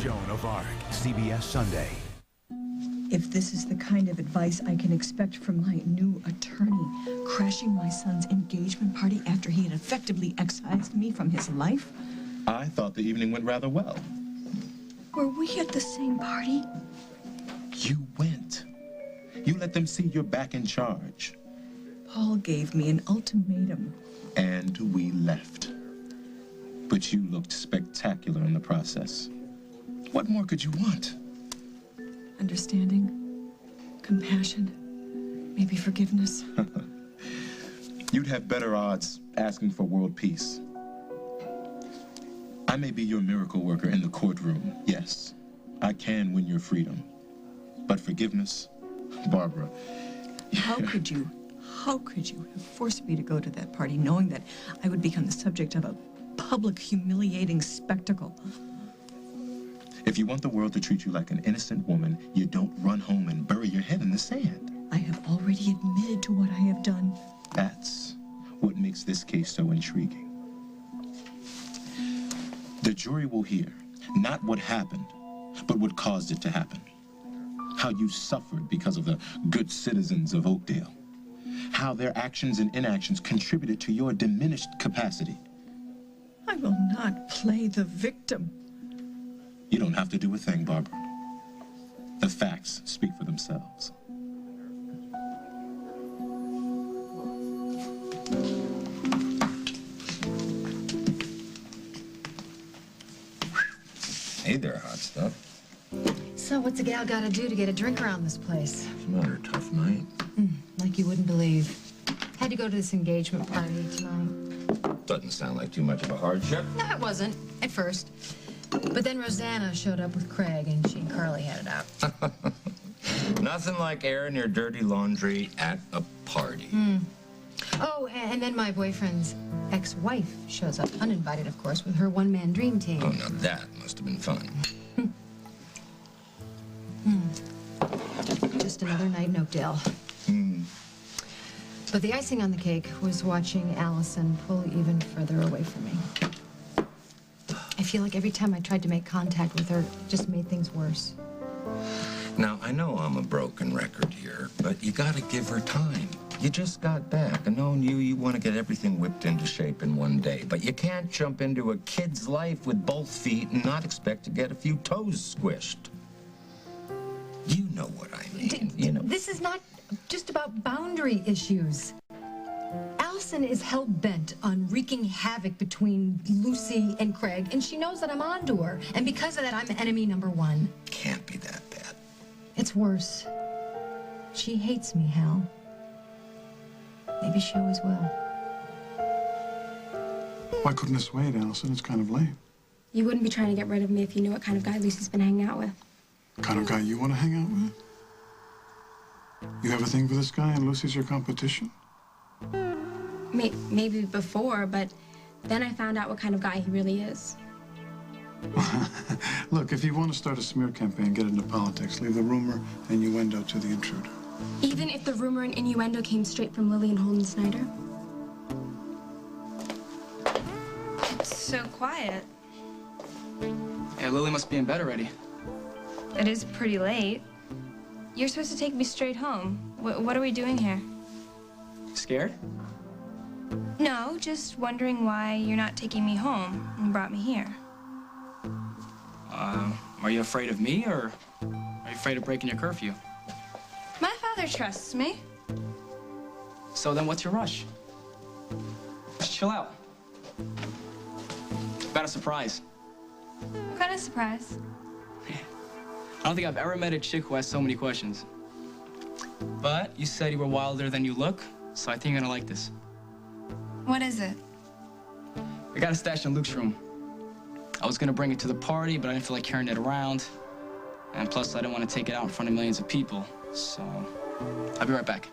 Joan of Arc, CBS Sunday. If this is the kind of advice I can expect from my new attorney, crashing my son's engagement party after he had effectively excised me from his life? I thought the evening went rather well. Were we at the same party? You went. You let them see you're back in charge. Paul gave me an ultimatum. And we left. But you looked spectacular in the process. What more could you want? Understanding, compassion, maybe forgiveness. You'd have better odds asking for world peace. I may be your miracle worker in the courtroom, yes. I can win your freedom. But forgiveness, Barbara. How could you have forced me to go to that party knowing that I would become the subject of a public humiliating spectacle? If you want the world to treat you like an innocent woman, you don't run home and bury your head in the sand. I have already admitted to what I have done. That's what makes this case so intriguing. The jury will hear not what happened, but what caused it to happen. How you suffered because of the good citizens of Oakdale. How their actions and inactions contributed to your diminished capacity. I will not play the victim. You don't have to do a thing, Barbara. The facts speak for themselves. Hey there, hot stuff. So what's a gal gotta do to get a drink around this place? It's not her tough night. Like you wouldn't believe. Had to go to this engagement party tonight. Doesn't sound like too much of a hardship. No, it wasn't, at first. But then Rosanna showed up with Craig, and she and Carly had it out. Nothing like airing your dirty laundry at a party. Oh, and then my boyfriend's ex-wife shows up, uninvited, of course, with her one-man dream team. Oh, now that must have been fun. Just another night in Oakdale. But the icing on the cake was watching Allison pull even further away from me. I feel like every time I tried to make contact with her, it just made things worse. Now, I know I'm a broken record here, but you gotta give her time. You just got back, and knowing you want to get everything whipped into shape in one day. But you can't jump into a kid's life with both feet and not expect to get a few toes squished. You know what I mean, you know. This is not just about boundary issues. Allison is hell-bent on wreaking havoc between Lucy and Craig, and she knows that I'm onto her. And because of that, I'm enemy number one. Can't be that bad. It's worse. She hates me, Hal. Maybe she always will. Why couldn't this wait, Allison? It's kind of late. You wouldn't be trying to get rid of me if you knew what kind of guy Lucy's been hanging out with. The kind of guy you want to hang out with? You have a thing for this guy and Lucy's your competition? Maybe before, but then I found out what kind of guy he really is. Look, if you want to start a smear campaign, get into politics, leave the rumor and innuendo to the intruder. Even if the rumor and innuendo came straight from Lily and Holden Snyder? It's so quiet. Yeah, Lily must be in bed already. It is pretty late. You're supposed to take me straight home. What are we doing here? Scared? No, just wondering why you're not taking me home and brought me here. Are you afraid of me, or are you afraid of breaking your curfew? My father trusts me. So then what's your rush? Just chill out. About a surprise. What kind of surprise? I don't think I've ever met a chick who has so many questions. But you said you were wilder than you look, so I think you're gonna like this. What is it? I got a stash in Luke's room. I was gonna bring it to the party, but I didn't feel like carrying it around. And plus, I didn't want to take it out in front of millions of people. So, I'll be right back.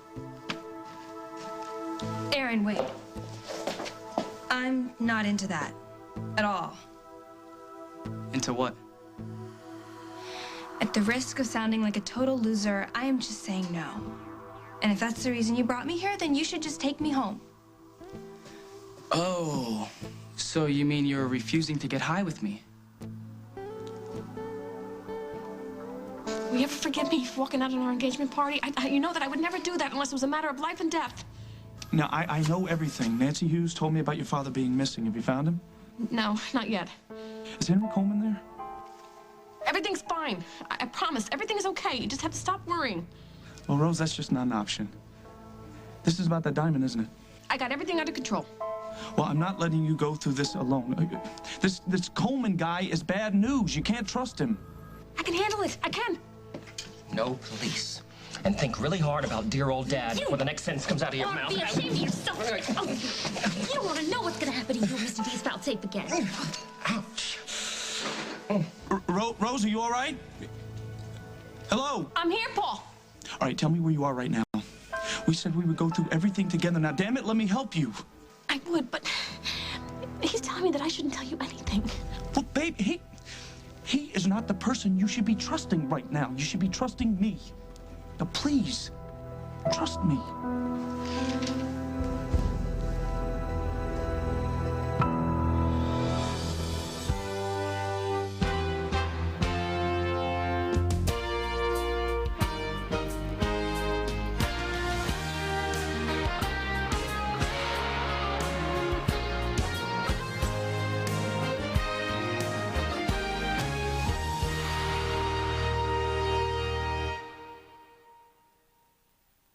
Aaron, wait. I'm not into that. At all. Into what? At the risk of sounding like a total loser, I am just saying no. And if that's the reason you brought me here, then you should just take me home. Oh, so you mean you're refusing to get high with me? Will you ever forgive me for walking out on our engagement party? You know that I would never do that unless it was a matter of life and death. Now, I know everything. Nancy Hughes told me about your father being missing. Have you found him? No, not yet. Is Henry Coleman there? Everything's fine. I promise. Everything is okay. You just have to stop worrying. Well, Rose, that's just not an option. This is about that diamond, isn't it? I got everything under control. Well, I'm not letting you go through this alone. This Coleman guy is bad news. You can't trust him. I can handle it. I can. No police. And think really hard about dear old Dad before the next sentence comes out of your mouth. Be ashamed of yourself. You don't want to know what's going to happen to you if Mr. D's found safe again. Ouch. Rose, are you all right? Hello? I'm here, Paul. All right, tell me where you are right now. We said we would go through everything together. Now, damn it, let me help you. I would, but he's telling me that I shouldn't tell you anything. Well, babe, he is not the person you should be trusting right now. You should be trusting me. Now, please, trust me.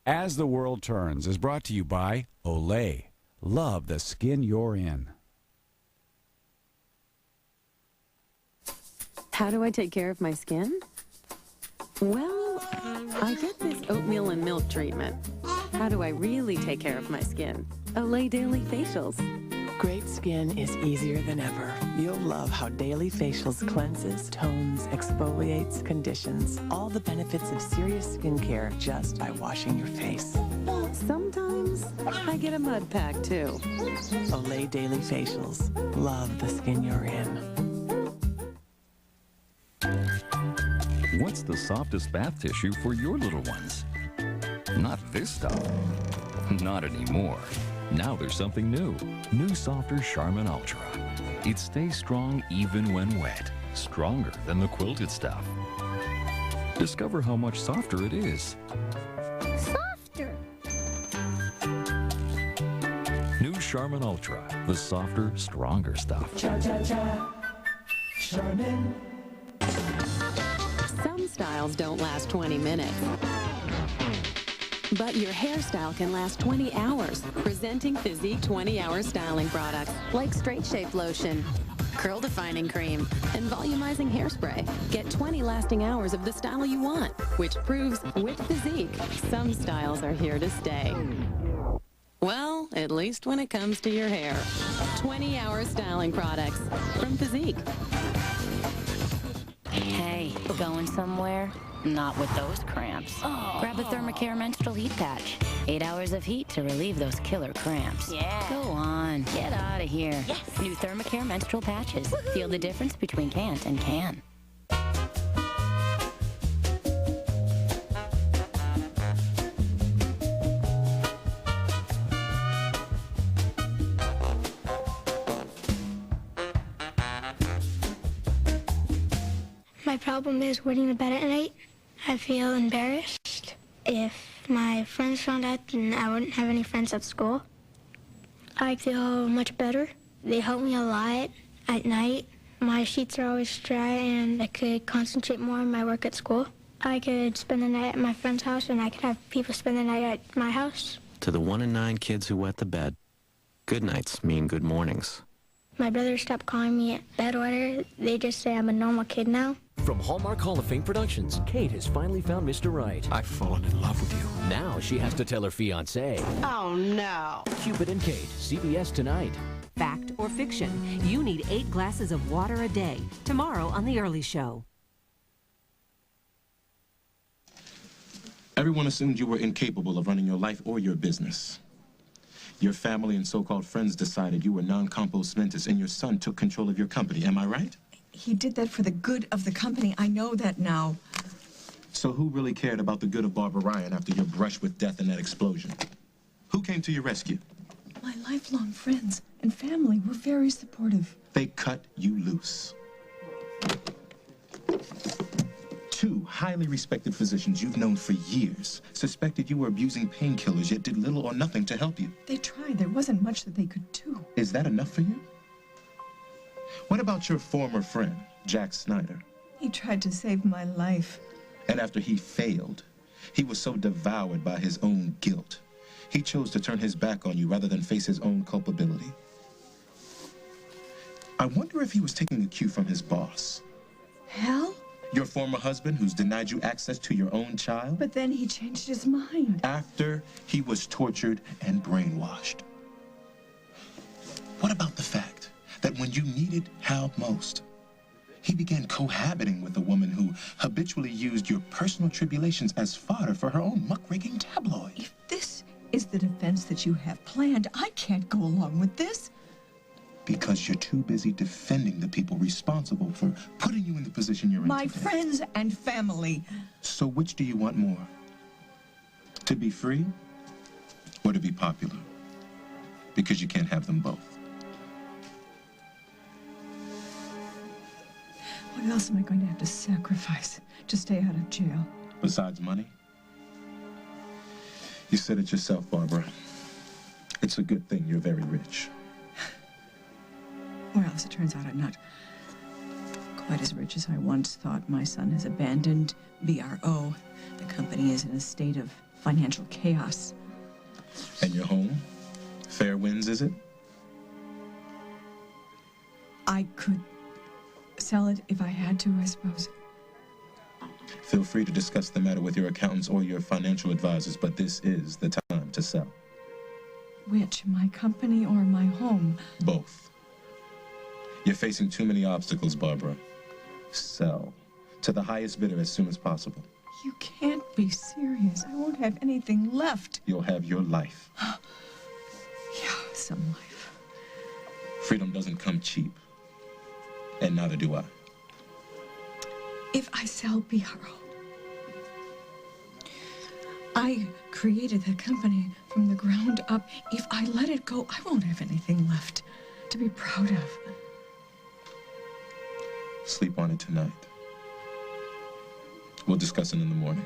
As the World Turns is brought to you by Olay. Love the skin you're in. How do I take care of my skin? Well, I get this oatmeal and milk treatment. How do I really take care of my skin? Olay Daily Facials. Great skin is easier than ever. You'll love how Daily Facials cleanses, tones, exfoliates, conditions. All the benefits of serious skincare just by washing your face. Sometimes I get a mud pack too. Olay Daily Facials. Love the skin you're in. What's the softest bath tissue for your little ones? Not this stuff. Not anymore. Now there's something new. New softer Charmin Ultra. It stays strong even when wet. Stronger than the quilted stuff. Discover how much softer it is. Softer. New Charmin Ultra. The softer, stronger stuff. Cha-cha-cha. Charmin. Some styles don't last 20 minutes. But your hairstyle can last 20 hours. Presenting Physique 20-hour styling products like Straight Shape Lotion, Curl Defining Cream, and Volumizing Hairspray. Get 20 lasting hours of the style you want, which proves with Physique, some styles are here to stay. Well, at least when it comes to your hair. 20-hour styling products from Physique. Hey, going somewhere? Not with those cramps. Oh. Grab a Thermacare menstrual heat patch. 8 hours of heat to relieve those killer cramps. Yeah. Go on, get out of here. Yes. New Thermacare menstrual patches. Feel the difference between can't and can. My problem is going to bed at night. I feel embarrassed. If my friends found out, then I wouldn't have any friends at school. I feel much better. They help me a lot at night. My sheets are always dry, and I could concentrate more on my work at school. I could spend the night at my friend's house, and I could have people spend the night at my house. To the 1 in 9 kids who wet the bed, good nights mean good mornings. My brothers stopped calling me bedwetter. They just say I'm a normal kid now. From Hallmark Hall of Fame Productions, Kate has finally found Mr. Right. I've fallen in love with you. Now she has to tell her fiancé. Oh, no. Cupid and Kate, CBS tonight. Fact or fiction, you need 8 glasses of water a day. Tomorrow on The Early Show. Everyone assumed you were incapable of running your life or your business. Your family and so-called friends decided you were non-compos mentis, and your son took control of your company. Am I right? He did that for the good of the company. I know that now. So who really cared about the good of Barbara Ryan after your brush with death in that explosion? Who came to your rescue? My lifelong friends and family were very supportive. They cut you loose. 2 highly respected physicians you've known for years suspected you were abusing painkillers, yet did little or nothing to help you. They tried. There wasn't much that they could do. Is that enough for you? What about your former friend, Jack Snyder? He tried to save my life. And after he failed, he was so devoured by his own guilt, he chose to turn his back on you rather than face his own culpability. I wonder if he was taking a cue from his boss. Hell? Your former husband who's denied you access to your own child? But then he changed his mind. After he was tortured and brainwashed. What about the fact that when you needed Hal most, he began cohabiting with a woman who habitually used your personal tribulations as fodder for her own muckraking tabloid? If this is the defense that you have planned, I can't go along with this. Because you're too busy defending the people responsible for putting you in the position you're in My today. friends and family. So which do you want more? To be free or to be popular? Because you can't have them both. What else am I going to have to sacrifice to stay out of jail? Besides money? You said it yourself, Barbara. It's a good thing you're very rich. Well, as it turns out, I'm not quite as rich as I once thought. My son has abandoned BRO. The company is in a state of financial chaos. And your home? Fair winds, is it? I could sell it if I had to, I suppose. Feel free to discuss the matter with your accountants or your financial advisors, but this is the time to sell. Which, my company or my home? Both. You're facing too many obstacles, Barbara. Sell to the highest bidder as soon as possible. You can't be serious. I won't have anything left. You'll have your life. Yeah, some life. Freedom doesn't come cheap. And neither do I. If I sell BRO, I created the company from the ground up. If I let it go, I won't have anything left to be proud of. Sleep on it tonight. We'll discuss it in the morning.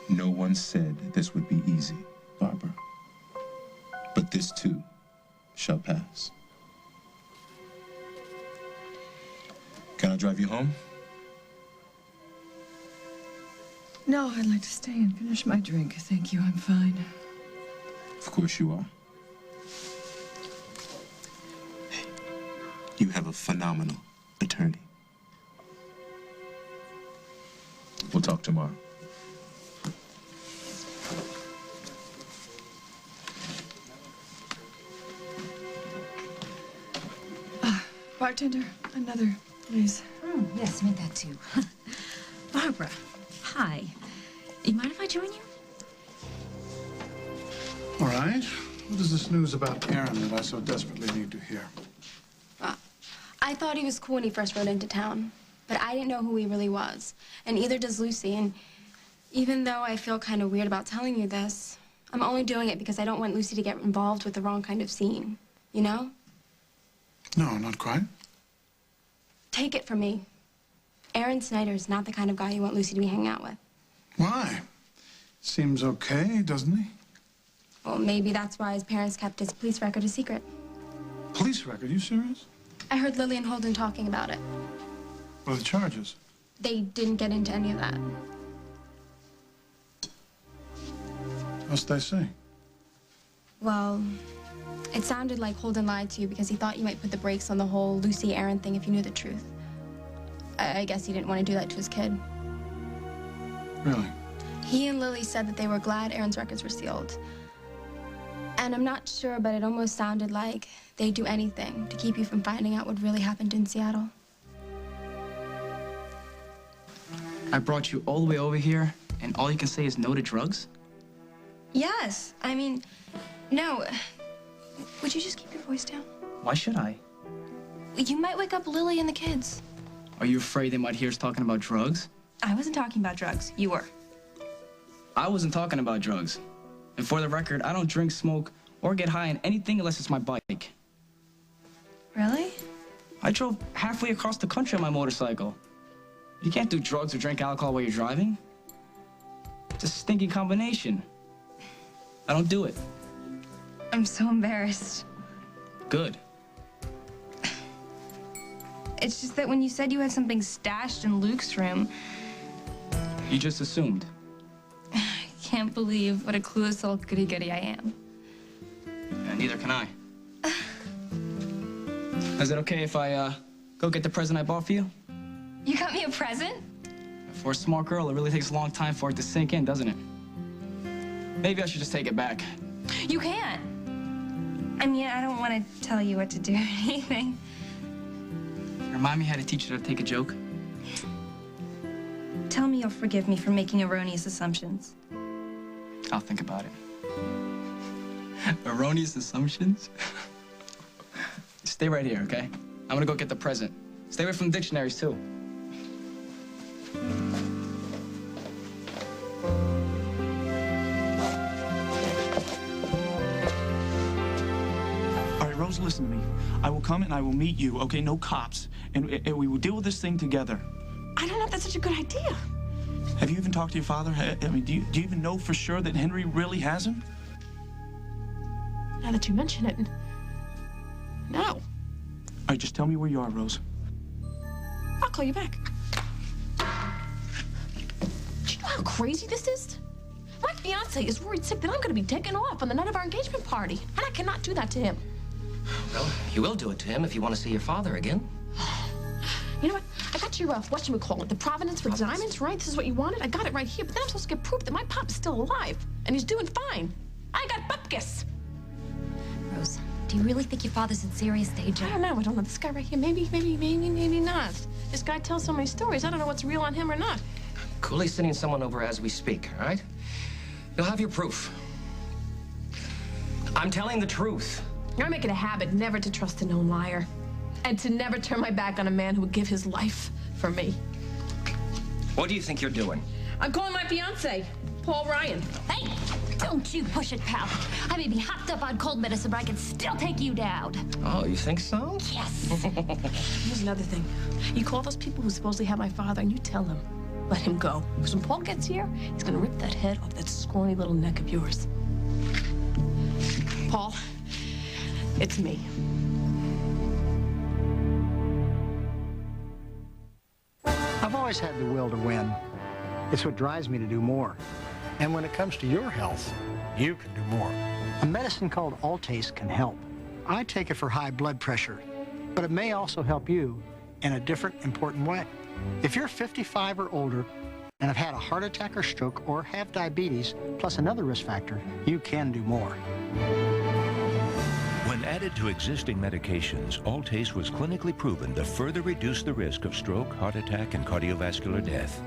No one said this would be easy, Barbara. But this too shall pass. Can I drive you home? No, I'd like to stay and finish my drink. Thank you, I'm fine. Of course you are. Hey, you have a phenomenal attorney. We'll talk tomorrow. Bartender, another, please. Yes, make that too. Barbara, hi. You mind if I join you? All right. What is this news about Aaron that I so desperately need to hear? I thought he was cool when he first rode into town, but I didn't know who he really was. And either does Lucy. And even though I feel kind of weird about telling you this, I'm only doing it because I don't want Lucy to get involved with the wrong kind of scene. You know? No, not quite. Take it from me. Aaron Snyder is not the kind of guy you want Lucy to be hanging out with. Why? Seems okay, doesn't he? Well, maybe that's why his parents kept his police record a secret. Police record? You serious? I heard Lily and Holden talking about it. What are the charges? They didn't get into any of that. What's they say? Well, it sounded like Holden lied to you because he thought you might put the brakes on the whole Lucy-Aaron thing if you knew the truth. I guess he didn't want to do that to his kid. Really? He and Lily said that they were glad Aaron's records were sealed. And I'm not sure, but it almost sounded like they'd do anything to keep you from finding out what really happened in Seattle. I brought you all the way over here, and all you can say is no to drugs? Yes. I mean, no. Would you just keep your voice down? Why should I? You might wake up Lily and the kids. Are you afraid they might hear us talking about drugs? I wasn't talking about drugs. You were. I wasn't talking about drugs. And for the record, I don't drink, smoke, or get high on anything unless it's my bike. Really? I drove halfway across the country on my motorcycle. You can't do drugs or drink alcohol while you're driving. It's a stinking combination. I don't do it. I'm so embarrassed. Good. It's just that when you said you had something stashed in Luke's room, You just assumed. I can't believe what a clueless little goody-goody I am. Neither can I. Is it okay if I go get the present I bought for you? You got me a present? For a smart girl, it really takes a long time for it to sink in, doesn't it? Maybe I should just take it back. You can't. I mean, I don't want to tell you what to do or anything. Remind me how to teach you to take a joke. Tell me you'll forgive me for making erroneous assumptions. I'll think about it. Erroneous assumptions? Stay right here, okay? I'm gonna go get the present. Stay away from dictionaries, too. All right, Rose, listen to me. I will come and I will meet you, okay? No cops. And we will deal with this thing together. I don't know if that's such a good idea. Have you even talked to your father? I mean, do you even know for sure that Henry really has him? Now that you mention it, no. All right, just tell me where you are, Rose. I'll call you back. Do you know how crazy this is? My fiance is worried sick that I'm going to be taken off on the night of our engagement party, and I cannot do that to him. Well, you will do it to him if you want to see your father again. You know what? I got your, whatchamacallit, the provenance for diamonds, right? This is what you wanted? I got it right here, but then I'm supposed to get proof that my pop is still alive, and he's doing fine. I got bupkis. Rose, do you really think your father's in serious danger? I don't know. This guy right here, maybe not. This guy tells so many stories. I don't know what's real on him or not. Cooley's sending someone over as we speak, all right? You'll have your proof. I'm telling the truth. I make it a habit never to trust a known liar, and to never turn my back on a man who would give his life for me. What do you think you're doing? I'm calling my fiance, Paul Ryan. Hey, don't you push it, pal. I may be hopped up on cold medicine, but I can still take you down. Oh, you think so? Yes. Here's another thing. You call those people who supposedly have my father, and you tell them, let him go. Because when Paul gets here, he's gonna rip that head off that scrawny little neck of yours. Paul, it's me. I've always had the will to win. It's what drives me to do more. And when it comes to your health, you can do more. A medicine called Altace can help. I take it for high blood pressure, but it may also help you in a different, important way. If you're 55 or older and have had a heart attack or stroke or have diabetes, plus another risk factor, you can do more. When added to existing medications, Altace was clinically proven to further reduce the risk of stroke, heart attack, and cardiovascular death.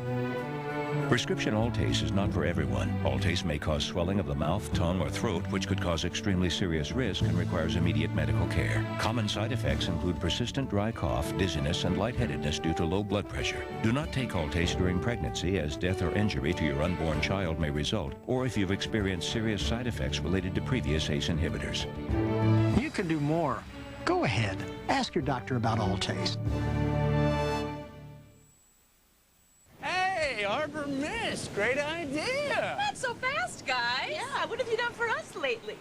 Prescription Altace is not for everyone. Altace may cause swelling of the mouth, tongue, or throat, which could cause extremely serious risk and requires immediate medical care. Common side effects include persistent dry cough, dizziness, and lightheadedness due to low blood pressure. Do not take Altace during pregnancy, as death or injury to your unborn child may result, or if you've experienced serious side effects related to previous ACE inhibitors. You can do more. Go ahead. Ask your doctor about Altace. Hey, Arbor Mist, great idea. Not so fast, guys. Yeah, what have you done for us lately?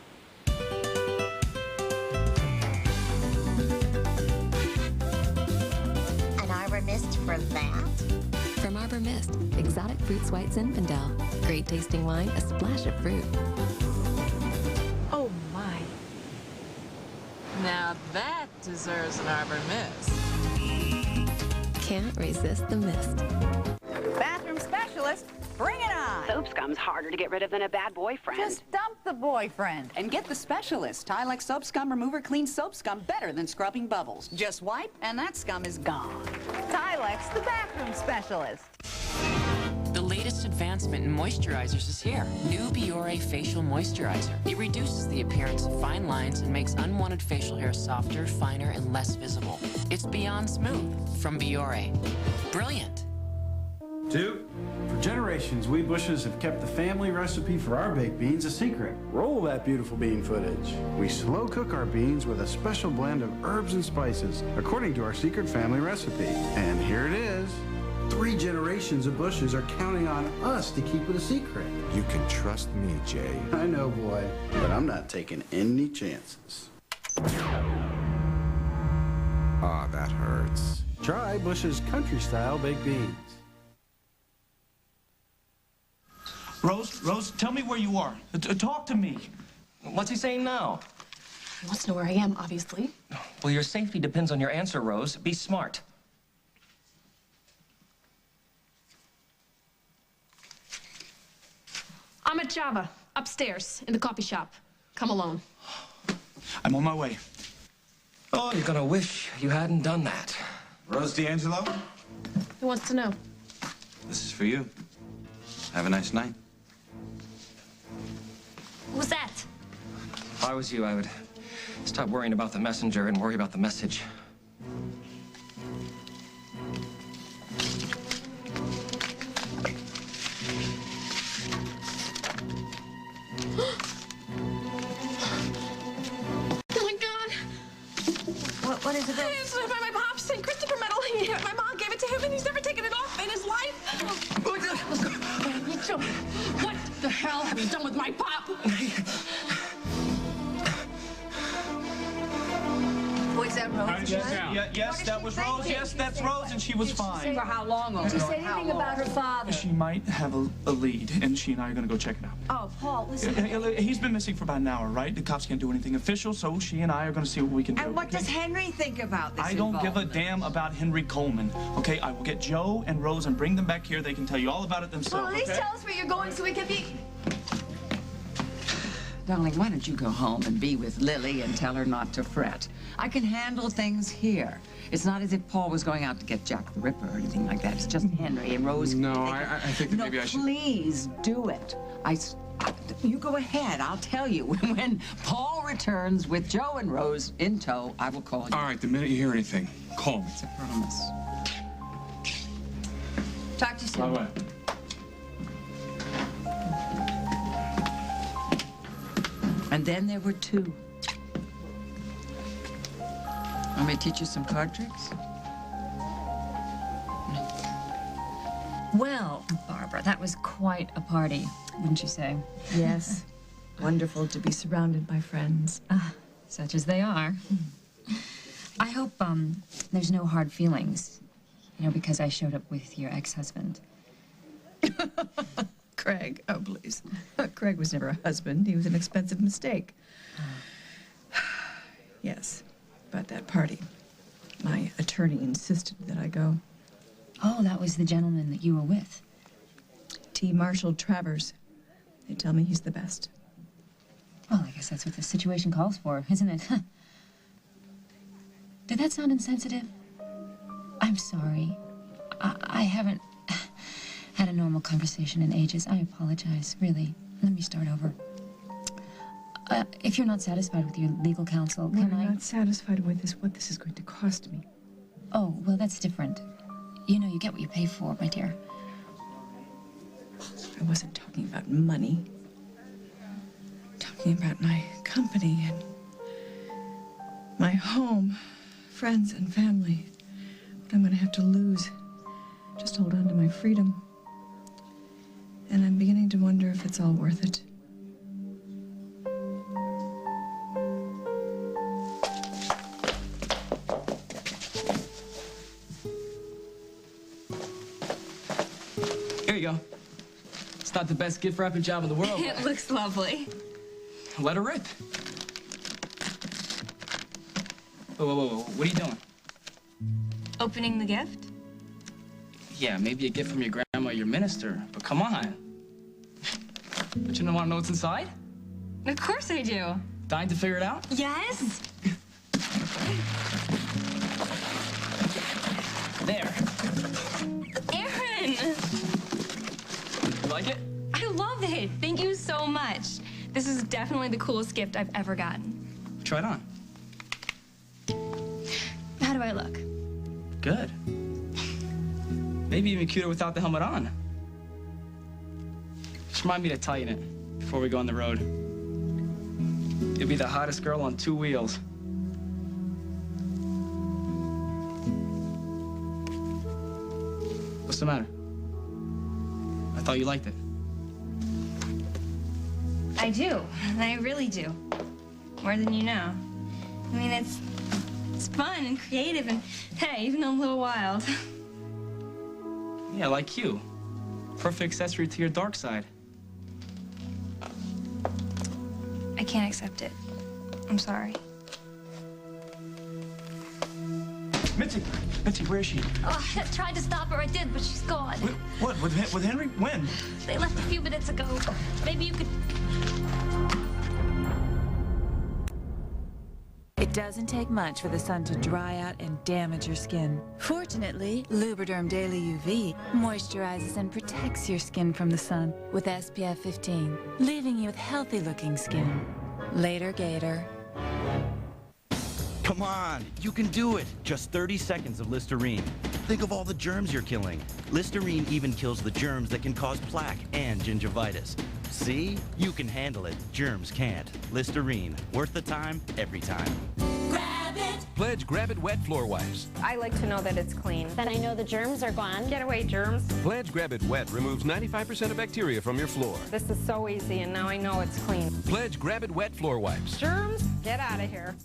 An Arbor Mist for that? From Arbor Mist, exotic fruits white Zinfandel. Great tasting wine, a splash of fruit. Oh, my. Now that deserves an Arbor Mist. Can't resist the mist. Bathroom specialist, bring it on. Soap scum's harder to get rid of than a bad boyfriend. Just dump the boyfriend and get the specialist. Tilex Soap Scum Remover cleans soap scum better than scrubbing bubbles. Just wipe and that scum is gone. Tilex, the bathroom specialist. The latest advancement in moisturizers is here. New Biore Facial Moisturizer. It reduces the appearance of fine lines and makes unwanted facial hair softer, finer, and less visible. It's beyond smooth from Biore. Brilliant. 2. For generations, we Bushes have kept the family recipe for our baked beans a secret. Roll that beautiful bean footage. We slow cook our beans with a special blend of herbs and spices, according to our secret family recipe. And here it is. 3 generations of Bushes are counting on us to keep it a secret. You can trust me, Jay. I know, boy, but I'm not taking any chances. Ah, that hurts. Try Bush's country-style baked beans. Rose, tell me where you are. Talk to me. What's he saying now? He wants to know where I am, obviously. Well, your safety depends on your answer, Rose. Be smart. I'm at Java, upstairs, in the coffee shop. Come alone. I'm on my way. Oh, you're gonna wish you hadn't done that. Rose D'Angelo, Who wants to know? this is for you. Have a nice night. Who's that? If I was you, I would stop worrying about the messenger and worry about the message. Oh my God! What is it? It's my pop's St. Christopher medal. My mom gave it to him, and he's never taken it off in his life. What the hell have you done with my pop? Was that Rose? Yes, that was Rose. Yes, that's Rose, and she was fine. For how long? Did she say anything about her father? She might have a lead, and she and I are going to go check it out. Oh, Paul, listen. He's been missing for about an hour, right? The cops can't do anything official, so she and I are going to see what we can do. And what does Henry think about this? I don't give a damn about Henry Coleman, okay? I will get Joe and Rose and bring them back here. They can tell you all about it themselves, Well, at least okay? tell us where you're going so we can be... Darling, why don't you go home and be with Lily and tell her not to fret? I can handle things here. It's not as if Paul was going out to get Jack the Ripper or anything like that. It's just Henry and Rose. No, I think that maybe I should... Please do it. You go ahead. I'll tell you. When Paul returns with Joe and Rose in tow, I will call you. All right, the minute you hear anything, call me. It's a promise. Talk to you soon. Bye-bye. And then there were 2. Want me to teach you some card tricks? Well, Barbara, that was quite a party, wouldn't you say? Yes. Wonderful to be surrounded by friends. Such as they are. I hope, there's no hard feelings, you know, because I showed up with your ex-husband. Craig, oh, please. Craig was never a husband. He was an expensive mistake. Yes, but that party, my attorney insisted that I go. Oh, that was the gentleman that you were with. T. Marshall Travers. They tell me he's the best. Well, I guess that's what the situation calls for, isn't it? Did that sound insensitive? I'm sorry. I haven't had a normal conversation in ages. I apologize, really. Let me start over. If you're not satisfied with your legal counsel, What can I'm I... not satisfied with is what this is going to cost me. Oh, well, that's different. You know, you get what you pay for, my dear. I wasn't talking about money. I'm talking about my company and my home, friends and family. What I'm going to have to lose. Just hold on to my freedom. And I'm beginning to wonder if it's all worth it. Here you go. It's not the best gift wrapping job in the world. It looks lovely. Let her rip. Whoa. What are you doing? Opening the gift? Yeah, maybe a gift from your grandma, your minister, but come on. But you don't want to know what's inside? Of course I do. Dying to figure it out? Yes? There. Aaron! You like it? I love it. Thank you so much. This is definitely the coolest gift I've ever gotten. Try it on. How do I look? Good. Maybe even cuter without the helmet on. Just remind me to tighten it before we go on the road. You'll be the hottest girl on 2 wheels. What's the matter? I thought you liked it. I do. I really do. More than you know. I mean, it's fun and creative and, hey, even though I'm a little wild. Yeah, like you. Perfect accessory to your dark side. I can't accept it. I'm sorry. Mitzi, where is she? Oh, I tried to stop her. I did, but she's gone. What? With Henry? When? They left a few minutes ago. Maybe you could... It doesn't take much for the sun to dry out and damage your skin. Fortunately, Lubriderm Daily UV moisturizes and protects your skin from the sun with SPF 15, leaving you with healthy-looking skin. Later, Gator. Come on, you can do it. Just 30 seconds of Listerine. Think of all the germs you're killing. Listerine even kills the germs that can cause plaque and gingivitis. See? You can handle it. Germs can't. Listerine. Worth the time, every time. Grab it! Pledge Grab It Wet Floor Wipes. I like to know that it's clean. Then I know the germs are gone. Get away, germs. Pledge Grab It Wet removes 95% of bacteria from your floor. This is so easy, and now I know it's clean. Pledge Grab It Wet Floor Wipes. Germs, get out of here.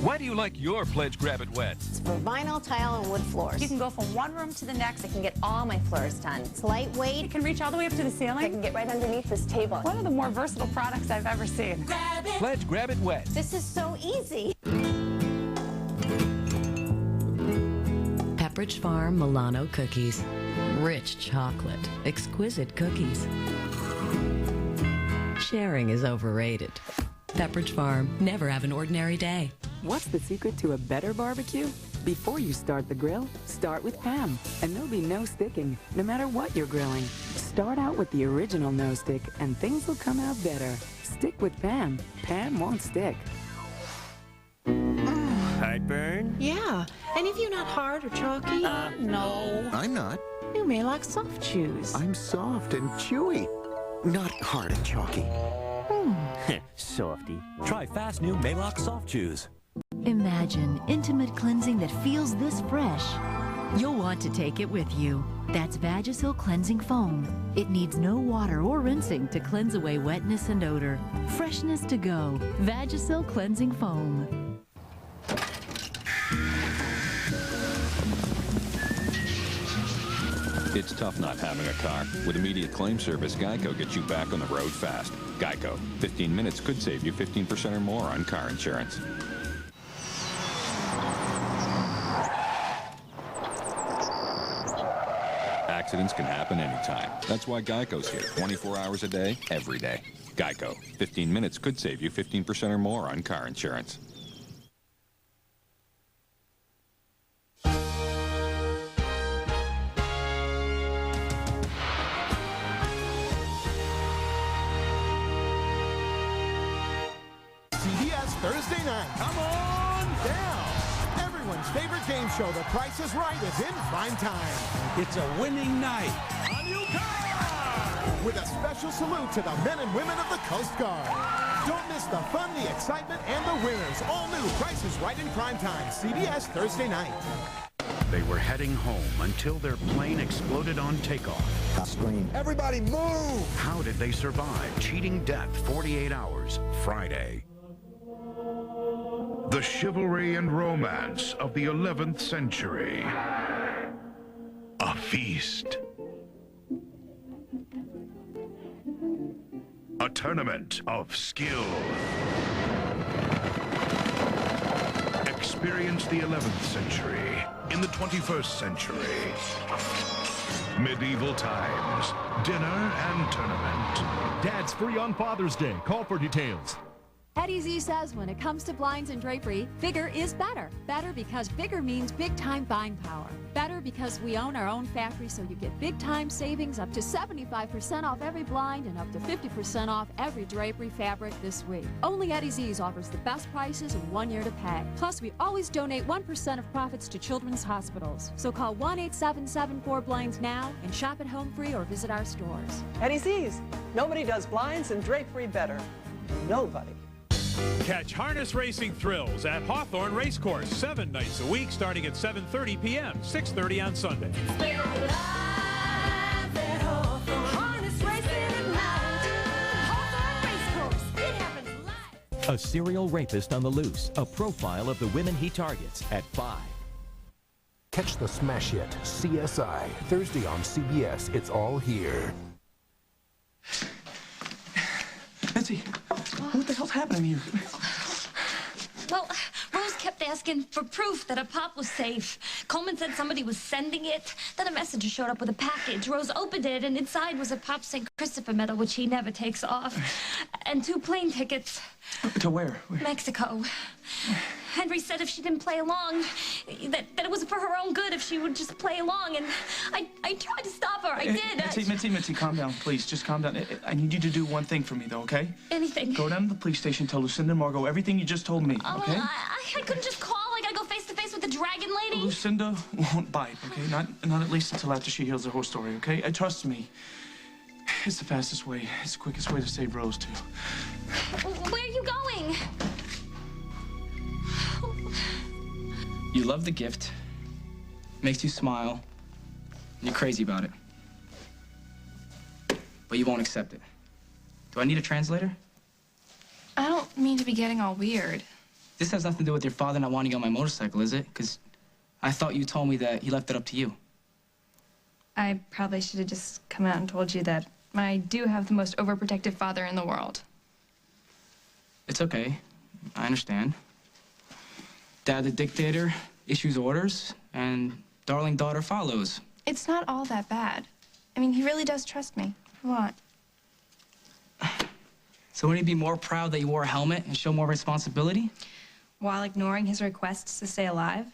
Why do you like your Pledge Grab It Wet? It's for vinyl, tile, and wood floors. You can go from one room to the next. I can get all my floors done. It's lightweight. It can reach all the way up to the ceiling. I can get right underneath this table. One of the more versatile products I've ever seen. Grab it. Pledge Grab It Wet. This is so easy. Pepperidge Farm Milano cookies. Rich chocolate. Exquisite cookies. Sharing is overrated. Pepperidge Farm. Never have an ordinary day. What's the secret to a better barbecue? Before you start the grill, start with Pam, and there'll be no sticking, no matter what you're grilling. Start out with the original no stick, and things will come out better. Stick with Pam. Pam won't stick. Heartburn? Yeah. Any of you not hard or chalky? No. I'm not. You may like soft chews. I'm soft and chewy. Not hard and chalky. Softy. Try fast new Maalox Soft Chews. Imagine intimate cleansing that feels this fresh. You'll want to take it with you. That's Vagisil Cleansing Foam. It needs no water or rinsing to cleanse away wetness and odor. Freshness to go. Vagisil Cleansing Foam. It's tough not having a car. With immediate claim service, Geico gets you back on the road fast. Geico. 15 minutes could save you 15% or more on car insurance. Accidents can happen anytime. That's why Geico's here 24 hours a day, every day. Geico. 15 minutes could save you 15% or more on car insurance. Thursday night. Come on down. Everyone's favorite game show, The Price is Right, is in prime time. It's a winning night. A new car! With a special salute to the men and women of the Coast Guard. Don't miss the fun, the excitement, and the winners. All new Price is Right in prime time. CBS Thursday night. They were heading home until their plane exploded on takeoff. Scream. Everybody move! How did they survive cheating death 48 hours Friday? The chivalry and romance of the 11th century. A feast. A tournament of skill. Experience the 11th century in the 21st century. Medieval times, dinner and tournament. Dad's free on Father's Day. Call for details. Eddie Z says when it comes to blinds and drapery, bigger is better. Better because bigger means big-time buying power. Better because we own our own factory, so you get big-time savings up to 75% off every blind and up to 50% off every drapery fabric this week. Only Eddie Z's offers the best prices and 1 year to pay. Plus, we always donate 1% of profits to children's hospitals. So call 1-877-4BLINDS now and shop at home free or visit our stores. Eddie Z's. Nobody does blinds and drapery better. Nobody. Catch harness racing thrills at Hawthorne Racecourse 7 nights a week starting at 7:30 p.m., 6:30 on Sunday. A serial rapist on the loose, a profile of the women he targets at 5. Catch the smash hit, CSI, Thursday on CBS. It's all here. Betsy, what the hell's happening here? Well, Rose kept asking for proof that a pop was safe. Coleman said somebody was sending it. Then a messenger showed up with a package. Rose opened it, and inside was a Pop St. Christopher medal, which he never takes off, and 2 plane tickets. To where? Mexico. Henry said if she didn't play along, that it was for her own good if she would just play along, and I tried to stop her. I did. Mitzi, calm down, please. Just calm down. I need you to do one thing for me, though, okay? Anything. Go down to the police station, tell Lucinda and Margot everything you just told me, okay? I couldn't just call. I gotta go face to face with the dragon lady. Lucinda won't bite, okay? Not at least until after she hears the whole story, okay? Trust me. It's the fastest way. It's the quickest way to save Rose, too. Where are you going? You love the gift, makes you smile, and you're crazy about it. But you won't accept it. Do I need a translator? I don't mean to be getting all weird. This has nothing to do with your father not wanting you on my motorcycle, is it? Because I thought you told me that he left it up to you. I probably should have just come out and told you that I do have the most overprotective father in the world. It's okay. I understand. Dad, the dictator, issues orders, and darling daughter follows. It's not all that bad. I mean, he really does trust me. A lot. So wouldn't he be more proud that you wore a helmet and show more responsibility? While ignoring his requests to stay alive?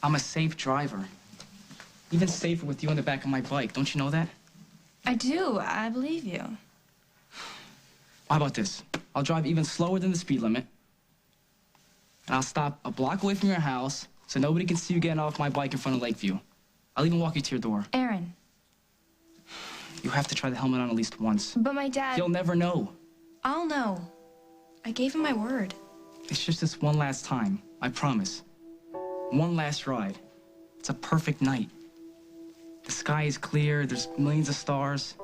I'm a safe driver. Even safer with you on the back of my bike. Don't you know that? I do. I believe you. How about this? I'll drive even slower than the speed limit. And I'll stop a block away from your house so nobody can see you getting off my bike in front of Lakeview. I'll even walk you to your door. Aaron. You have to try the helmet on at least once. But my dad... You'll never know. I'll know. I gave him my word. It's just this one last time. I promise. One last ride. It's a perfect night. The sky is clear. There's millions of stars.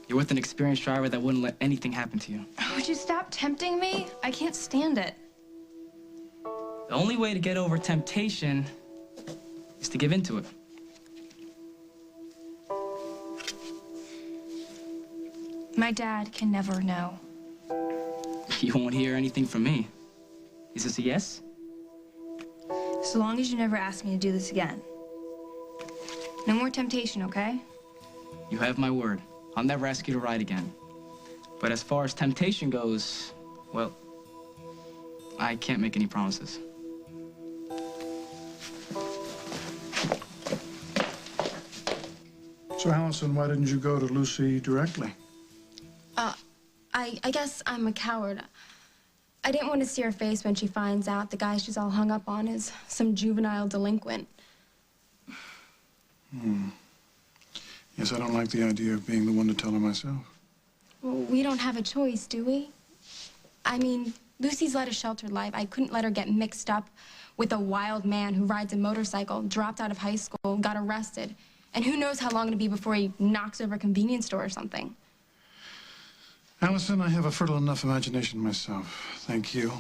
You're with an experienced driver that wouldn't let anything happen to you. Would you stop tempting me? I can't stand it. The only way to get over temptation is to give in to it. My dad can never know. You won't hear anything from me. Is this a yes? So long as you never ask me to do this again. No more temptation, okay? You have my word. I'll never ask you to ride again. But as far as temptation goes, well, I can't make any promises. So, Allison, why didn't you go to Lucy directly? I guess I'm a coward. I didn't want to see her face when she finds out the guy she's all hung up on is some juvenile delinquent. Yes, I don't like the idea of being the one to tell her myself. Well, we don't have a choice, do we? I mean, Lucy's led a sheltered life. I couldn't let her get mixed up with a wild man who rides a motorcycle, dropped out of high school, got arrested. And who knows how long it'll be before he knocks over a convenience store or something. Allison, I have a fertile enough imagination myself. Thank you.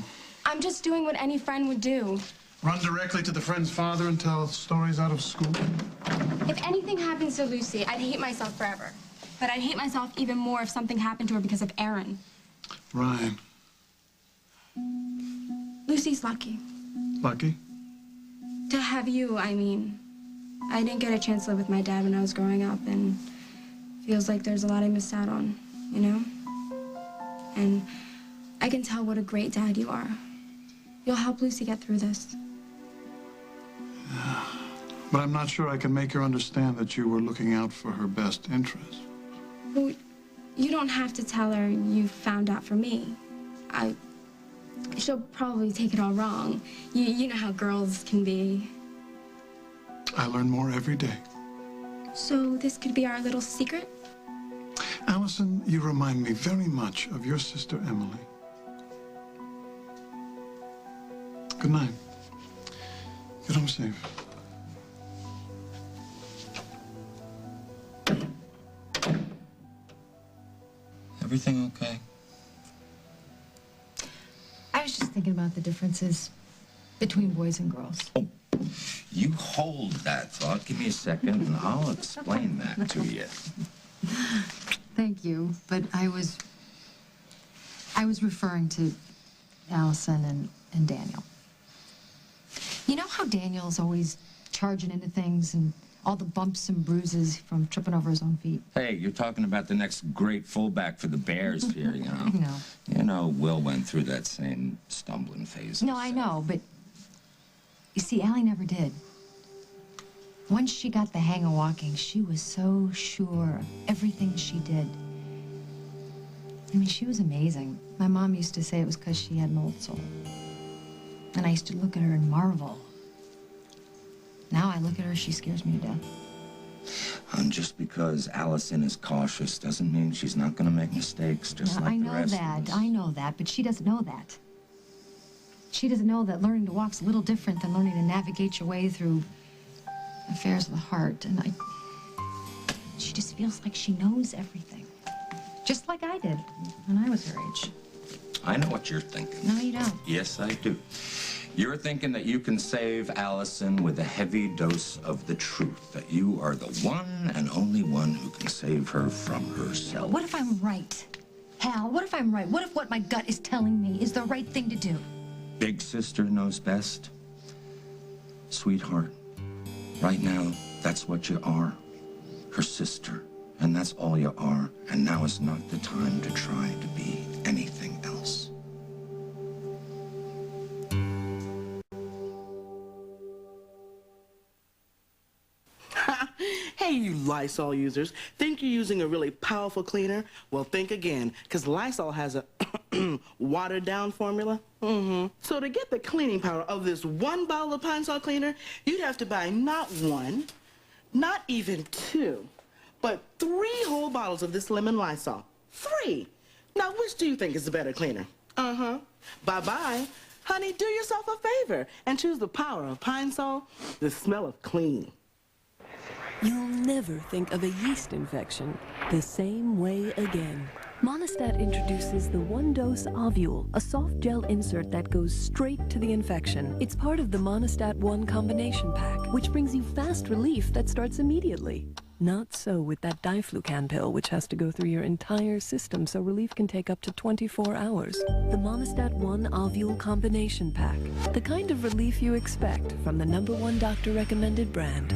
I'm just doing what any friend would do. Run directly to the friend's father and tell stories out of school? If anything happens to Lucy, I'd hate myself forever. But I'd hate myself even more if something happened to her because of Aaron. Ryan. Lucy's lucky. Lucky? To have you, I mean. I didn't get a chance to live with my dad when I was growing up, and feels like there's a lot I missed out on, you know? And I can tell what a great dad you are. You'll help Lucy get through this. But I'm not sure I can make her understand that you were looking out for her best interest. Well, you don't have to tell her you found out for me. She'll probably take it all wrong. You know how girls can be. I learn more every day. So this could be our little secret? Allison, you remind me very much of your sister Emily. Good night. Get home safe. Everything okay? I was just thinking about the differences between boys and girls. Oh, you hold that thought. Give me a second, and I'll explain that to you. Thank you, but I was referring to Allison and Daniel. You know how Daniel's always charging into things and all the bumps and bruises from tripping over his own feet? Hey, you're talking about the next great fullback for the Bears here, you know. I know. You know, Will went through that same stumbling phase. No, I know, but you see, Allie never did. Once she got the hang of walking, she was so sure of everything she did. I mean, she was amazing. My mom used to say it was because she had an old soul. And I used to look at her and marvel. Now I look at her, she scares me to death. And just because Allison is cautious doesn't mean she's not going to make mistakes, just like the rest of us. I know that, but she doesn't know that. She doesn't know that learning to walk's a little different than learning to navigate your way through affairs of the heart. And she just feels like she knows everything. Just like I did when I was her age. I know what you're thinking. No, you don't. Yes, I do. You're thinking that you can save Allison with a heavy dose of the truth, that you are the one and only one who can save her from herself. What if I'm right? Hal, what if I'm right? What if what my gut is telling me is the right thing to do? Big sister knows best. Sweetheart, right now, that's what you are. Her sister. And that's all you are. And now is not the time to try to be anything else. Hey, you Lysol users. Think you're using a really powerful cleaner? Well, think again, because Lysol has a watered-down formula. So to get the cleaning power of this one bottle of Pine Sol cleaner, you'd have to buy not one, not even two, but 3 whole bottles of this lemon Lysol. 3! Now, which do you think is the better cleaner? Bye-bye. Honey, do yourself a favor and choose the power of Pine Sol, the smell of clean. You'll never think of a yeast infection the same way again. Monistat introduces the one-dose ovule, a soft gel insert that goes straight to the infection. It's part of the Monistat 1 combination pack, which brings you fast relief that starts immediately. Not so with that diflucan pill, which has to go through your entire system, so relief can take up to 24 hours. The Monistat 1 ovule combination pack, the kind of relief you expect from the #1 doctor-recommended brand.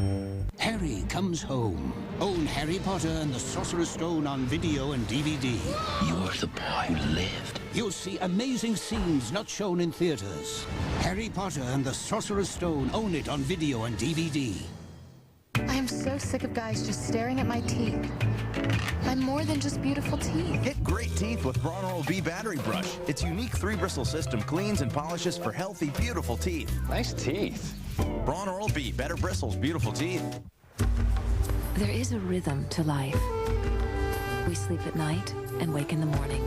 Harry Comes Home. Own Harry Potter and the Sorcerer's Stone on video and DVD. You're the boy who lived. You'll see amazing scenes not shown in theaters. Harry Potter and the Sorcerer's Stone. Own it on video and DVD. I am so sick of guys just staring at my teeth. I'm more than just beautiful teeth. Get great teeth with Braun Oral-B Battery Brush. Its unique 3-bristle system cleans and polishes for healthy, beautiful teeth. Nice teeth. Braun Oral-B, better bristles, beautiful teeth. There is a rhythm to life. We sleep at night and wake in the morning.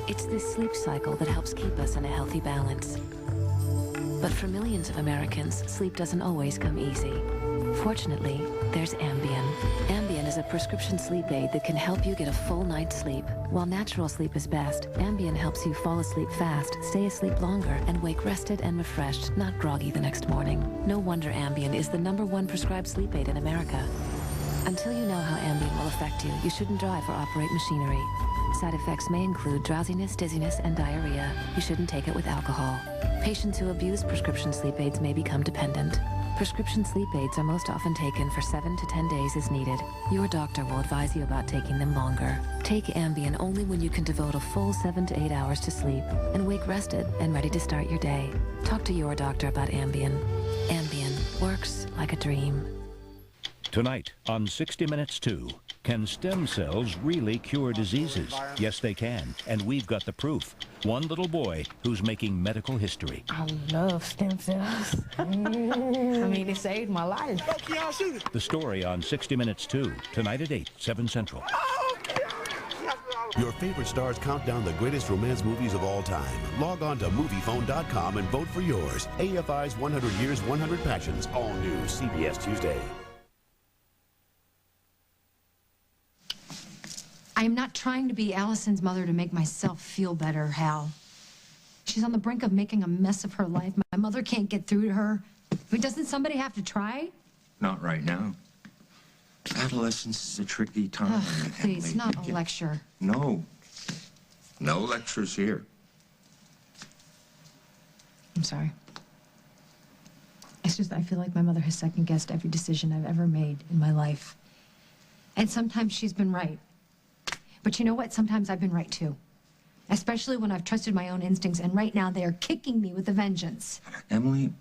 It's this sleep cycle that helps keep us in a healthy balance. But for millions of Americans, sleep doesn't always come easy. Fortunately, there's Ambien. Ambien is a prescription sleep aid that can help you get a full night's sleep. While natural sleep is best, Ambien helps you fall asleep fast, stay asleep longer, and wake rested and refreshed, not groggy the next morning. No wonder Ambien is the #1 prescribed sleep aid in America. Until you know how Ambien will affect you, you shouldn't drive or operate machinery. Side effects may include drowsiness, dizziness, and diarrhea. You shouldn't take it with alcohol. Patients who abuse prescription sleep aids may become dependent. Prescription sleep aids are most often taken for 7 to 10 days as needed. Your doctor will advise you about taking them longer. Take Ambien only when you can devote a full 7 to 8 hours to sleep and wake rested and ready to start your day. Talk to your doctor about Ambien. Ambien works like a dream. Tonight on 60 Minutes 2, can stem cells really cure diseases? Yes, they can, and we've got the proof. One little boy who's making medical history. I love stem cells. I mean, it saved my life. The story on 60 Minutes 2, tonight at 8, 7 Central. Your favorite stars count down the greatest romance movies of all time. Log on to MoviePhone.com and vote for yours. AFI's 100 Years, 100 Passions. All new CBS Tuesday. I am not trying to be Allison's mother to make myself feel better, Hal. She's on the brink of making a mess of her life. My mother can't get through to her. But doesn't somebody have to try? Not right now. Adolescence is a tricky time. Ugh, please, not a lecture. No. No lectures here. I'm sorry. It's just I feel like my mother has second-guessed every decision I've ever made in my life. And sometimes she's been right. But you know what? Sometimes I've been right, too. Especially when I've trusted my own instincts, and right now they are kicking me with a vengeance. Emily,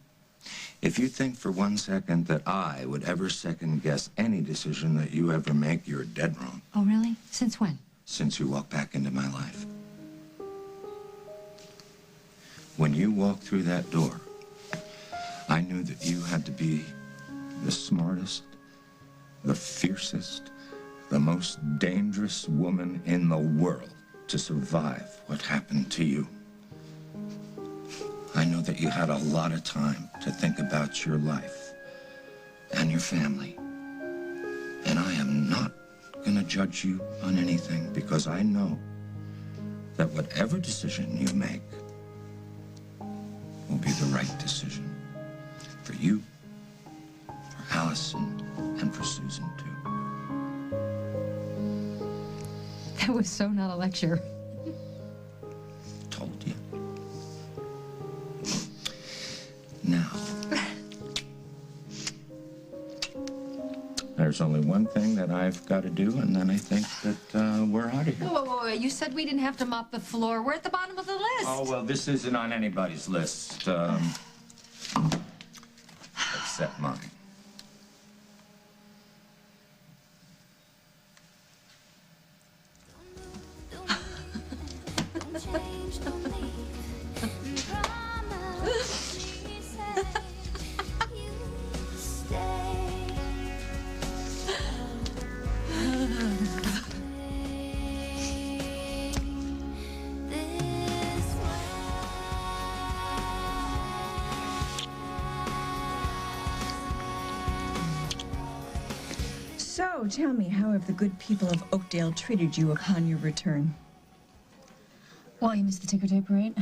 if you think for 1 second that I would ever second-guess any decision that you ever make, you're dead wrong. Oh, really? Since when? Since you walked back into my life. When you walked through that door, I knew that you had to be the smartest, the fiercest, the most dangerous woman in the world to survive what happened to you. I know that you had a lot of time to think about your life and your family. And I am not gonna judge you on anything because I know that whatever decision you make will be the right decision for you, for Allison, and for Susan, too. That was so not a lecture. Told you. Now, there's only one thing that I've got to do, and then I think that we're out of here. Whoa. You said we didn't have to mop the floor. We're at the bottom of the list. Oh, well, this isn't on anybody's list, except mine. So, tell me, how have the good people of Oakdale treated you upon your return? Well, you missed the ticker tape parade.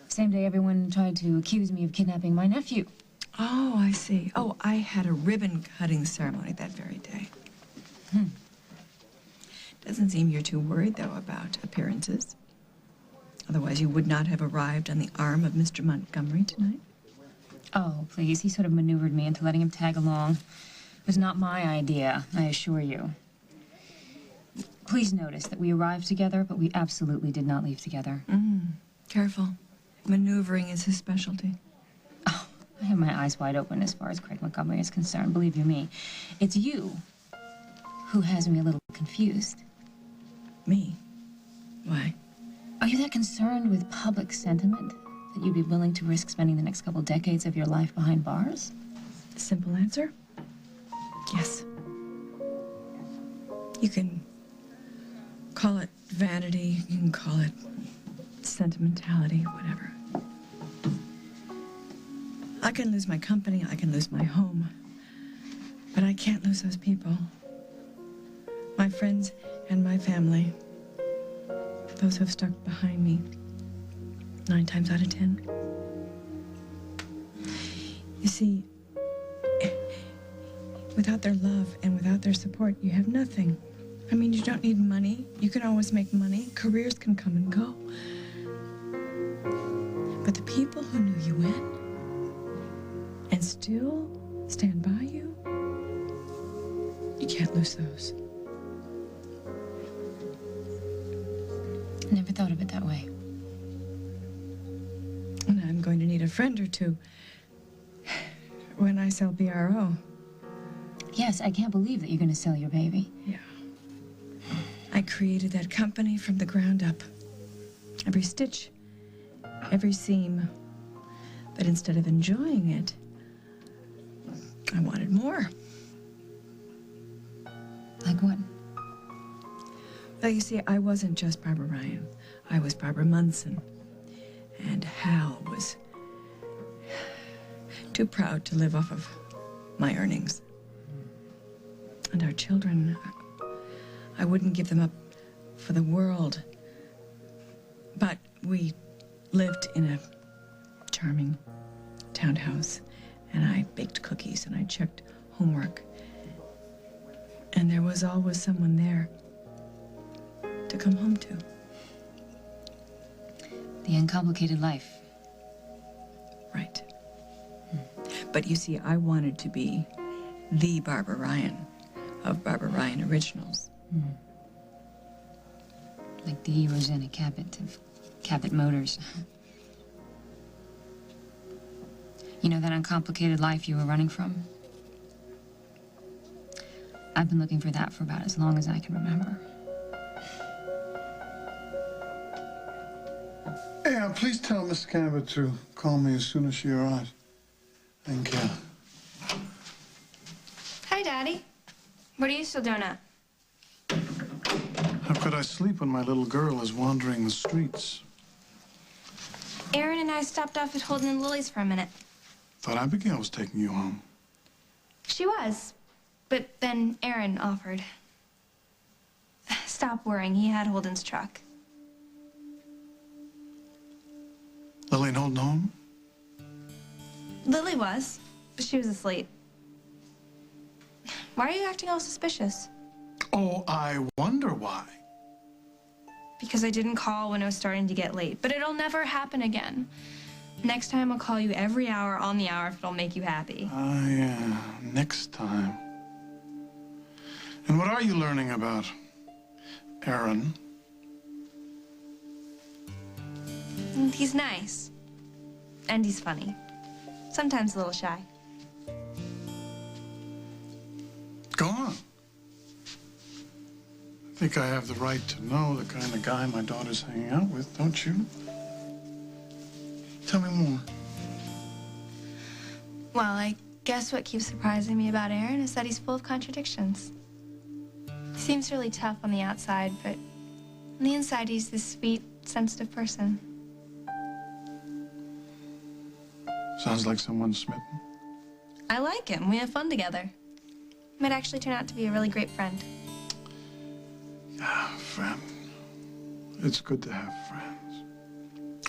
Same day everyone tried to accuse me of kidnapping my nephew. Oh, I see. Oh, I had a ribbon-cutting ceremony that very day. Doesn't seem you're too worried, though, about appearances. Otherwise, you would not have arrived on the arm of Mr. Montgomery tonight. Oh, please. He sort of maneuvered me into letting him tag along. It was not my idea, I assure you. Please notice that we arrived together, but we absolutely did not leave together. Careful. Maneuvering is his specialty. Oh, I have my eyes wide open as far as Craig Montgomery is concerned, believe you me. It's you who has me a little confused. Me? Why? Are you that concerned with public sentiment that you'd be willing to risk spending the next couple decades of your life behind bars? Simple answer? Yes. You can call it vanity, you can call it sentimentality, whatever. I can lose my company, I can lose my home, but I can't lose those people. My friends and my family. Those who have stuck behind me 9 times out of 10. You see, without their love and without their support, you have nothing. I mean, you don't need money. You can always make money. Careers can come and go. But the people who knew you in and still stand by you, you can't lose those. I never thought of it that way. And I'm going to need a friend or two when I sell BRO. Yes, I can't believe that you're going to sell your baby. Yeah. I created that company from the ground up. Every stitch, every seam. But instead of enjoying it, I wanted more. Like what? Well, you see, I wasn't just Barbara Ryan. I was Barbara Munson. And Hal was too proud to live off of my earnings. And our children, I wouldn't give them up for the world. But we lived in a charming townhouse, and I baked cookies and I checked homework. And there was always someone there to come home to. The uncomplicated life. Right. But you see, I wanted to be the Barbara Ryan of Barbara Ryan Originals. Like the Rosanna Cabot of Cabot Motors. You know that uncomplicated life you were running from? I've been looking for that for about as long as I can remember. Yeah, please tell Miss Cabot to call me as soon as she arrives. Thank you. Hi, Daddy. What are you still doing up? How could I sleep when my little girl is wandering the streets? Aaron and I stopped off at Holden and Lily's for a minute. Thought Abigail was taking you home. She was, but then Aaron offered. Stop worrying, he had Holden's truck. Lily and Holden home? Lily was, but she was asleep. Why are you acting all suspicious? Oh, I wonder why. Because I didn't call when it was starting to get late, but it'll never happen again. Next time I'll call you every hour on the hour if it'll make you happy. Yeah, next time. And what are you learning about Aaron? He's nice. And he's funny. Sometimes a little shy. Go on. I think I have the right to know the kind of guy my daughter's hanging out with, don't you? Tell me more. Well, I guess what keeps surprising me about Aaron is that he's full of contradictions. He seems really tough on the outside, but on the inside he's this sweet, sensitive person. Sounds like someone's smitten. I like him. We have fun together. He might actually turn out to be a really great friend. Yeah, friend. It's good to have friends.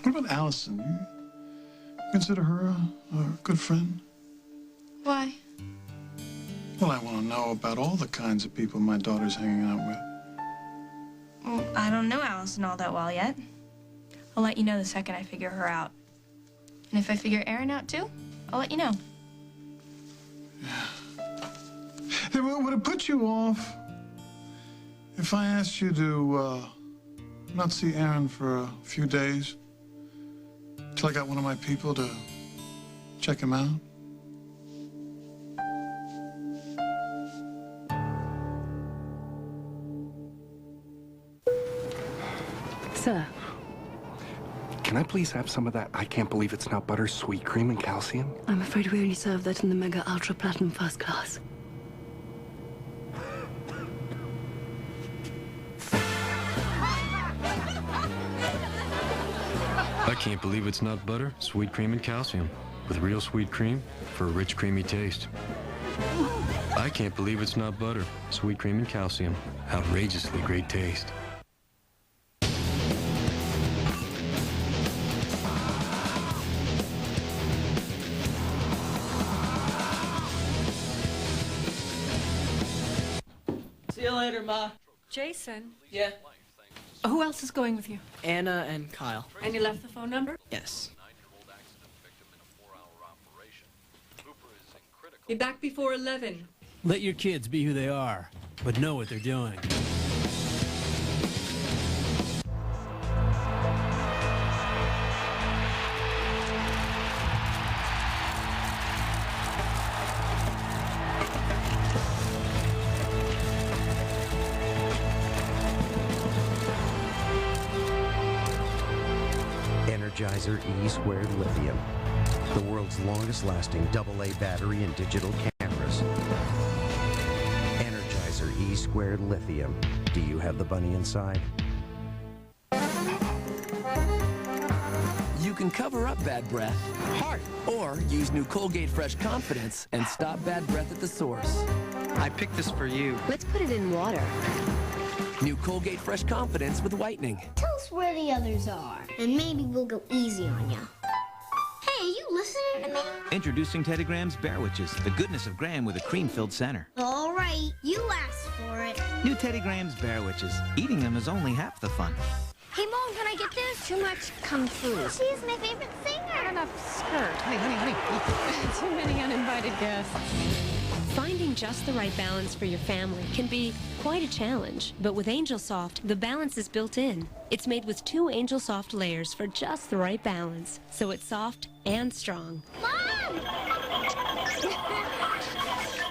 What about Allison? You consider her a good friend? Why? Well, I want to know about all the kinds of people my daughter's hanging out with. Well, I don't know Allison all that well yet. I'll let you know the second I figure her out. And if I figure Aaron out too, I'll let you know. Hey, would it put you off if I asked you to not see Aaron for a few days till I got one of my people to check him out? Sir. Can I please have some of that I can't believe it's not butter, sweet cream, and calcium? I'm afraid we only serve that in the Mega Ultra Platinum First Class. I can't believe it's not butter, sweet cream, and calcium. With real sweet cream for a rich, creamy taste. I can't believe it's not butter, sweet cream, and calcium. Outrageously great taste. See you later, Ma. Jason? Yeah? Who else is going with you? Anna and Kyle. And you left the phone number? Yes. Be back before 11. Let your kids be who they are, but know what they're doing. Energizer E-Squared Lithium, the world's longest-lasting AA battery and digital cameras. Energizer E squared lithium. Do you have the bunny inside? You can cover up bad breath, or use new Colgate Fresh Confidence and stop bad breath at the source. I picked this for you. Let's put it in water. New Colgate Fresh Confidence with whitening. Tell us where the others are, and maybe we'll go easy on you. Hey, are you listening to me? Introducing Teddy Graham's Bear Witches, the goodness of Graham with a cream-filled center. All right, you asked for it. New Teddy Graham's Bear Witches. Eating them is only half the fun. Hey, Mom, can I get this? Too much kung fu. She's my favorite singer. Not enough skirt. Honey. Too many uninvited guests. Finding just the right balance for your family can be quite a challenge, but with Angel Soft, the balance is built in. It's made with 2 Angel Soft layers for just the right balance, so it's soft and strong. Mom!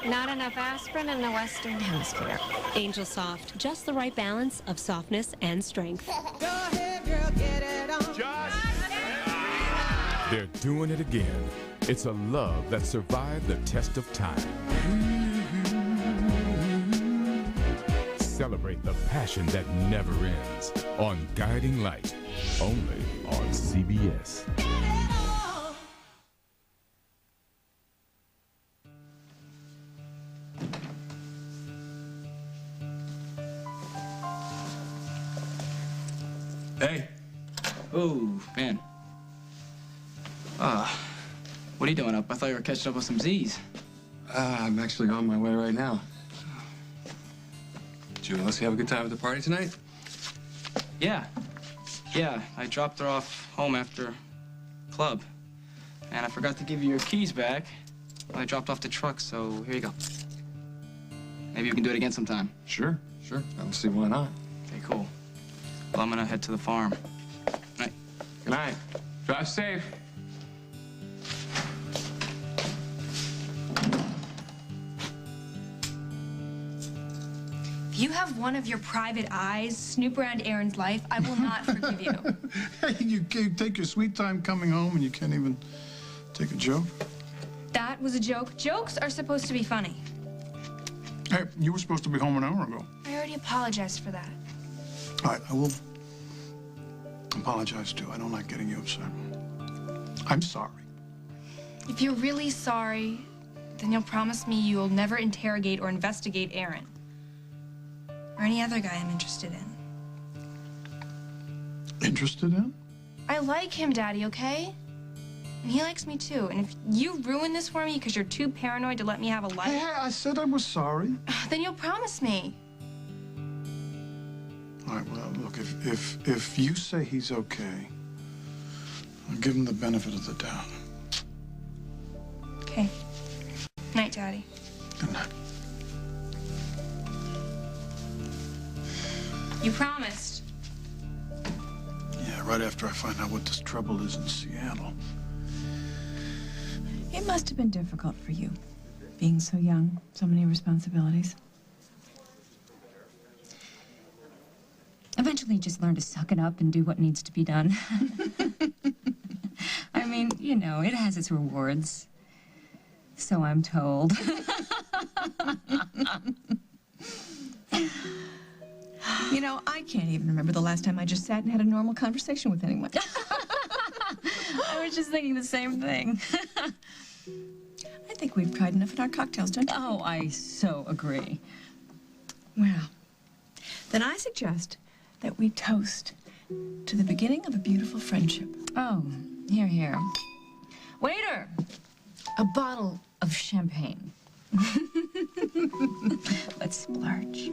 Not enough aspirin in the Western Hemisphere. Angel Soft, just the right balance of softness and strength. Go ahead, girl, get it on. They're doing it again. It's a love that survived the test of time. Celebrate the passion that never ends on Guiding Light, only on CBS. Hey. Oh, man. What are you doing up? I thought you were catching up with some Z's. I'm actually on my way right now. Did you and Leslie have a good time at the party tonight? Yeah. Yeah, I dropped her off home after club. And I forgot to give you your keys back when I dropped off the truck, so here you go. Maybe we can do it again sometime. Sure. I don't see why not. Okay, cool. Well, I'm gonna head to the farm. Night. Good night. Drive safe. If you have one of your private eyes snoop around Aaron's life, I will not forgive you. Hey, you take your sweet time coming home and you can't even take a joke? That was a joke. Jokes are supposed to be funny. Hey, you were supposed to be home an hour ago. I already apologized for that. All right, I will apologize too. I don't like getting you upset. I'm sorry. If you're really sorry, then you'll promise me you'll never interrogate or investigate Aaron. Or any other guy I'm interested in. Interested in? I like him, Daddy, okay? And he likes me too. And if you ruin this for me because you're too paranoid to let me have a life... Hey, I said I was sorry. Then you'll promise me. All right, well, look, if you say he's okay, I'll give him the benefit of the doubt. Okay. Night, Daddy. Good night. You promised. Yeah, right after I find out what this trouble is in Seattle. It must have been difficult for you, being so young, so many responsibilities. Eventually, you just learn to suck it up and do what needs to be done. I mean, you know, it has its rewards. So I'm told. You know, I can't even remember the last time I just sat and had a normal conversation with anyone. I was just thinking the same thing. I think we've cried enough in our cocktails, don't you? Oh, I so agree. Well, then I suggest that we toast to the beginning of a beautiful friendship. Oh, here, here. Waiter! A bottle of champagne. Let's splurge.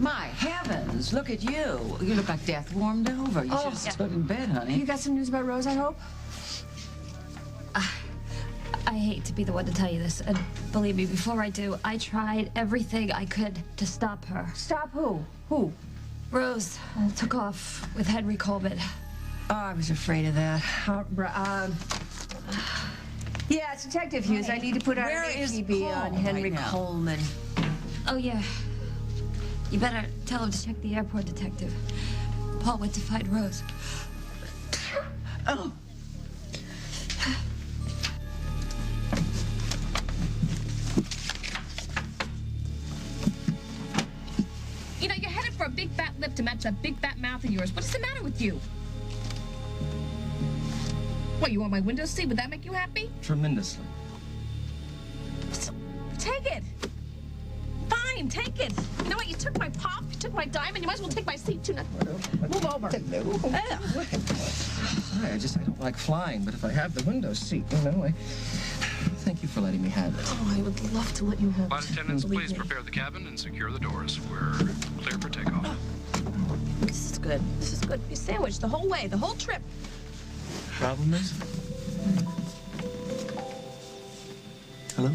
My heavens, look at you. You look like death warmed over. You should have stood in bed, honey. You got some news about Rose, I hope? I hate to be the one to tell you this, and believe me, before I do, I tried everything I could to stop her. Stop who? Who? Rose took off with Henry Colbert. Oh, I was afraid of that. Yeah, it's Detective Hughes. Hey, I need to put out where an is APB Paul on Henry right now? Coleman. Oh, yeah. You better tell him to check the airport detective. Paul went to find Rose. Oh. big fat lip to match that big fat mouth of yours. What's the matter with you? What, you want my window seat? Would that make you happy? Tremendously. Take it. Fine, take it. You know what? You took my pop, you took my diamond. You might as well take my seat, too. Now, move over. Sorry, I don't like flying, but if I have the window seat, you know, thank you for letting me have it. Oh, I would love to let you have Flight attendants, please prepare the cabin and secure the doors. We're clear for takeoff. This is good. This is good. Be sandwiched the whole way, the whole trip. Problem is? Hello?